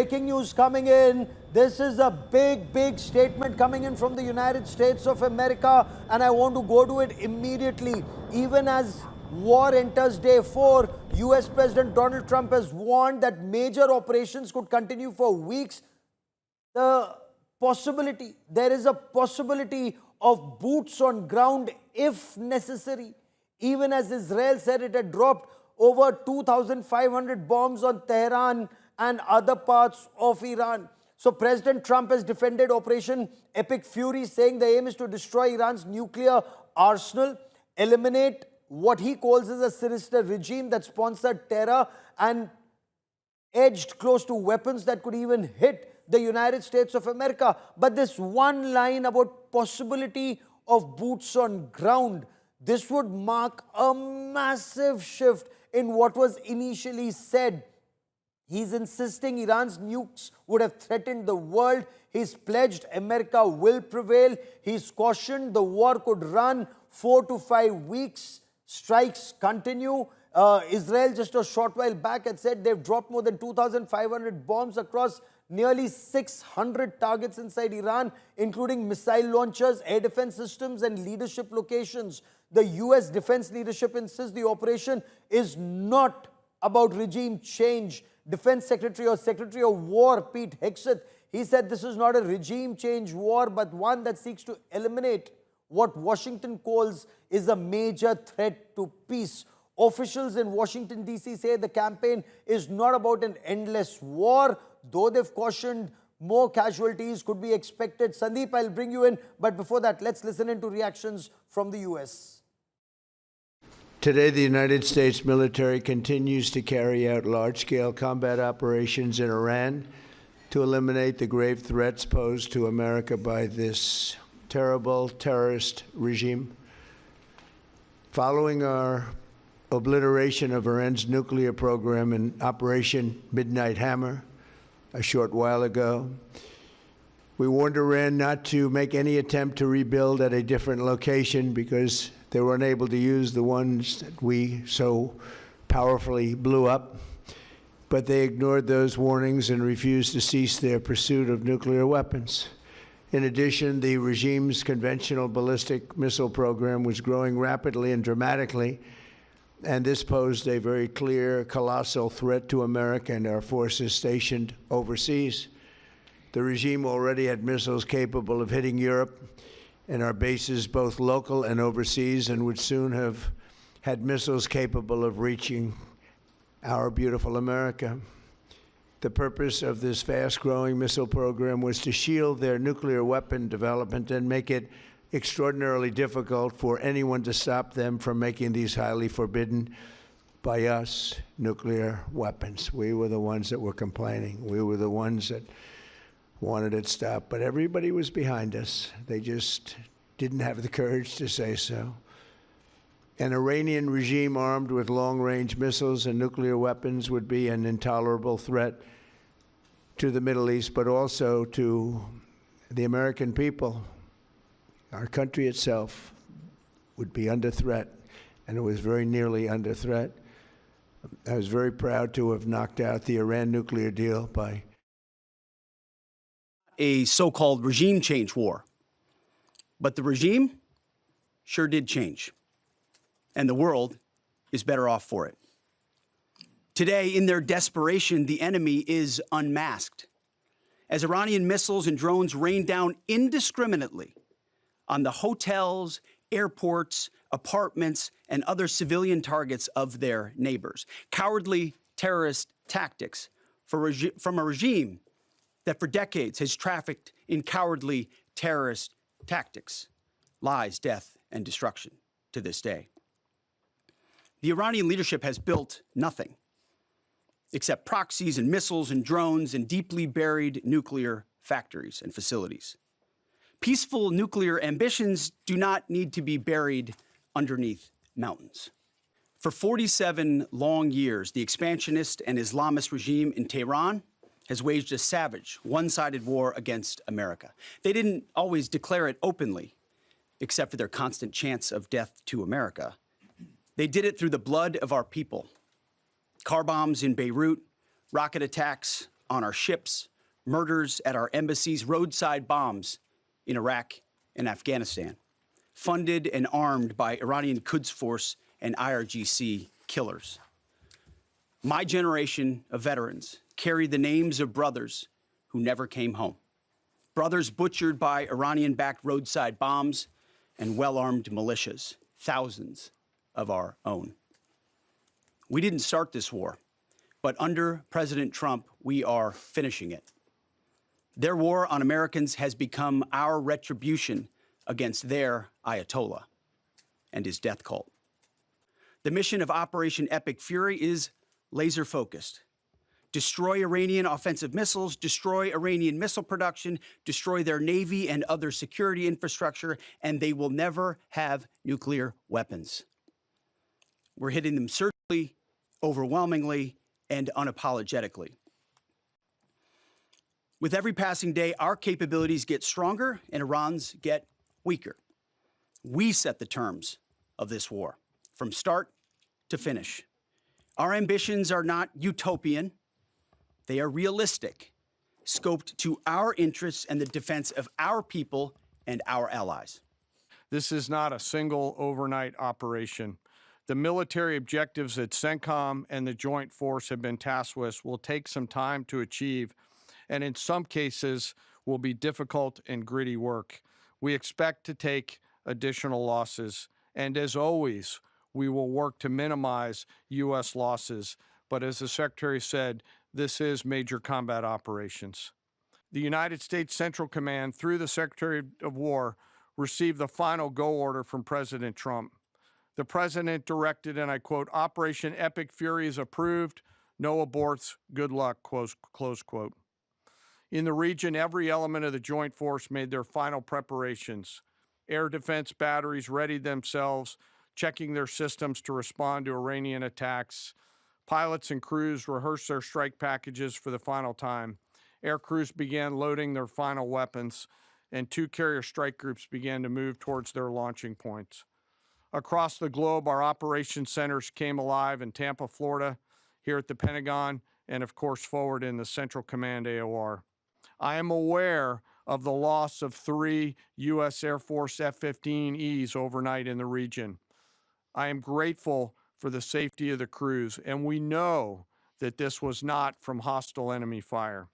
breaking news coming in. This is a big statement coming in from the United States of America, and I want to go to it immediately. Even as war enters day 4, US President Donald Trump has warned that major operations could continue for weeks. There is a possibility of boots on ground if necessary. Even as Israel said it had dropped over 2,500 bombs on Tehran and other parts of Iran. So President Trump has defended Operation Epic Fury, saying the aim is to destroy Iran's nuclear arsenal, eliminate what he calls as a sinister regime that sponsored terror and edged close to weapons that could even hit the United States of America. But this one line about possibility of boots on ground, this would mark a massive shift in what was initially said. He's insisting Iran's nukes would have threatened the world. He's pledged America will prevail. He's cautioned the war could run 4 to 5 weeks. Strikes continue. Israel just a short while back had said they've dropped more than 2,500 bombs across nearly 600 targets inside Iran, including missile launchers, air defense systems, and leadership locations. The US defense leadership insists the operation is not about regime change. Defense Secretary or Secretary of War Pete Hegseth, he said this is not a regime change war, but one that seeks to eliminate what Washington calls is a major threat to peace. Officials in Washington, D.C. say the campaign is not about an endless war, though they've cautioned more casualties could be expected. Sandeep, I'll bring you in, but before that, let's listen into reactions from the U.S. Today, the United States military continues to carry out large-scale combat operations in Iran to eliminate the grave threats posed to America by this terrible terrorist regime. Following our obliteration of Iran's nuclear program in Operation Midnight Hammer a short while ago, we warned Iran not to make any attempt to rebuild at a different location because they were unable to use the ones that we so powerfully blew up. But they ignored those warnings and refused to cease their pursuit of nuclear weapons. In addition, the regime's conventional ballistic missile program was growing rapidly and dramatically, and this posed a very clear, colossal threat to America and our forces stationed overseas. The regime already had missiles capable of hitting Europe and our bases, both local and overseas, and would soon have had missiles capable of reaching our beautiful America. The purpose of this fast-growing missile program was to shield their nuclear weapon development and make it extraordinarily difficult for anyone to stop them from making these highly forbidden by us nuclear weapons. We were the ones that were complaining. We were the ones that wanted it stopped, but everybody was behind us. They just didn't have the courage to say so. An Iranian regime armed with long-range missiles and nuclear weapons would be an intolerable threat to the Middle East, but also to the American people. Our country itself would be under threat, and it was very nearly under threat. I was very proud to have knocked out the Iran nuclear deal by a so-called regime change war. But the regime sure did change, and the world is better off for it. Today, in their desperation, the enemy is unmasked, as Iranian missiles and drones rain down indiscriminately on the hotels, airports, apartments, and other civilian targets of their neighbors. Cowardly terrorist tactics from a regime that for decades has trafficked in cowardly terrorist tactics, lies, death, and destruction to this day. The Iranian leadership has built nothing except proxies and missiles and drones and deeply buried nuclear factories and facilities. Peaceful nuclear ambitions do not need to be buried underneath mountains. For 47 long years, the expansionist and Islamist regime in Tehran has waged a savage, one-sided war against America. They didn't always declare it openly, except for their constant chants of death to America. They did it through the blood of our people. Car bombs in Beirut, rocket attacks on our ships, murders at our embassies, roadside bombs in Iraq and Afghanistan, funded and armed by Iranian Quds Force and IRGC killers. My generation of veterans carry the names of brothers who never came home, brothers butchered by Iranian-backed roadside bombs and well-armed militias, thousands of our own. We didn't start this war, but under President Trump, we are finishing it. Their war on Americans has become our retribution against their Ayatollah and his death cult. The mission of Operation Epic Fury is laser-focused. Destroy Iranian offensive missiles, destroy Iranian missile production, destroy their navy and other security infrastructure, and they will never have nuclear weapons. We're hitting them surgically, overwhelmingly, and unapologetically. With every passing day, our capabilities get stronger and Iran's get weaker. We set the terms of this war, from start to finish. Our ambitions are not utopian. They are realistic, scoped to our interests and the defense of our people and our allies. This is not a single overnight operation. The military objectives that CENTCOM and the Joint Force have been tasked with will take some time to achieve, and in some cases will be difficult and gritty work. We expect to take additional losses, and as always, we will work to minimize U.S. losses. But as the Secretary said, this is major combat operations. The United States Central Command, through the Secretary of War, received the final go order from President Trump. The President directed, and I quote, "Operation Epic Fury is approved. No aborts. Good luck," close quote. In the region, every element of the Joint Force made their final preparations. Air defense batteries readied themselves, checking their systems to respond to Iranian attacks. Pilots and crews rehearsed their strike packages for the final time. Air crews began loading their final weapons, and 2 carrier strike groups began to move towards their launching points. Across the globe, our operations centers came alive in Tampa, Florida, here at the Pentagon, and of course forward in the Central Command AOR. I am aware of the loss of 3 U.S. Air Force F-15Es overnight in the region. I am grateful for the safety of the crews, and we know that this was not from hostile enemy fire.